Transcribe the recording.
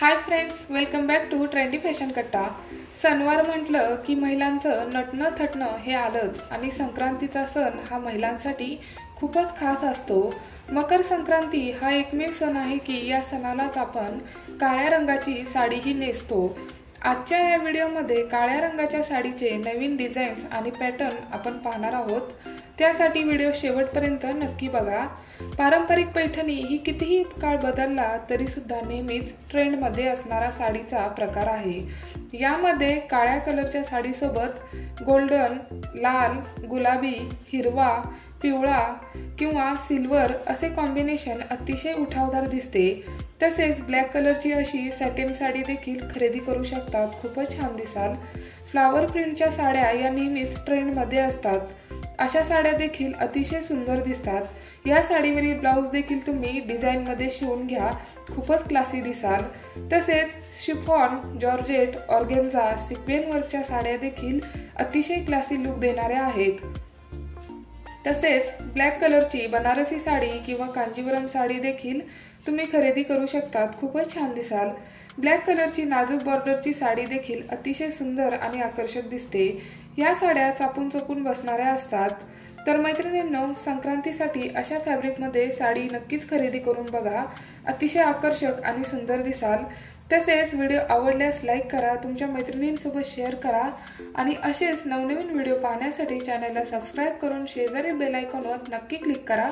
High friends, welcome back to trendy fashion कट्टा। सणवार म्हटलं की महिलांचं नटणं थटणं हे आलंच आणि संक्रांतीचा सण हा महिलांसाठी खूपच खास असतो। मकर संक्रांती हा एकमेव सण आहे की या सणालाच आपण काळ्या रंगाची साडीही नेसतो। आजच्या या व्हिडिओमध्ये काळ्या रंगाच्या साडीचे नवीन डिझाईन्स आणि पॅटर्न आपण पाहणार आहोत, त्यासाठी व्हिडिओ शेवटपर्यंत नक्की बघा। पारंपरिक पैठणी ही कितीही काळ बदलला तरी सुद्धा नेहमीच ट्रेंडमध्ये असणारा साडीचा प्रकार आहे। यामध्ये काळ्या कलरच्या साडीसोबत गोल्डन, लाल, गुलाबी, हिरवा, पिवळा किंवा सिल्वर असे कॉम्बिनेशन अतिशय उठावदार दिसते। तसेच ब्लॅक कलरची अशी सॅटिन साडी देखील खरेदी करू शकतात, खूपच छान दिसाल। फ्लावर प्रिंटच्या साड्या या नेहमीच ट्रेंडमध्ये असतात, अशा साड्या देखील अतिशय सुंदर दिसतात। या साडीवरील ब्लाउज देखील तुम्ही डिझाईनमध्ये शिवून घ्या, खूपच क्लासी दिसाल। तसेच शिफॉन, जॉर्जेट, ऑर्गेन्झा, सिक्वेन वर्कच्या साड्या देखील अतिशय क्लासी लुक देणाऱ्या आहेत। तसेच ब्लॅक कलरची बनारसी साडी किंवा कांजीवरम साडी देखील तुम्ही खरेदी करू शकतात, खूपच छान दिसाल। ब्लॅक कलरची नाजूक बॉर्डरची साडी देखील अतिशय सुंदर आणि आकर्षक दिसते। या साड्या चापून चोपून बसणाऱ्या असतात। तर मैत्रिणींनो, संक्रांतीसाठी अशा फॅब्रिकमध्ये साडी नक्कीच खरेदी करून बघा, अतिशय आकर्षक आणि सुंदर दिसाल। तसेच व्हिडिओ आवडल्यास लाईक करा, तुमच्या मैत्रिणींसोबत शेअर करा आणि असेच नवनवीन व्हिडिओ पाहण्यासाठी चॅनलला सबस्क्राईब करून शेजारील बेल आयकॉनवर नक्की क्लिक करा।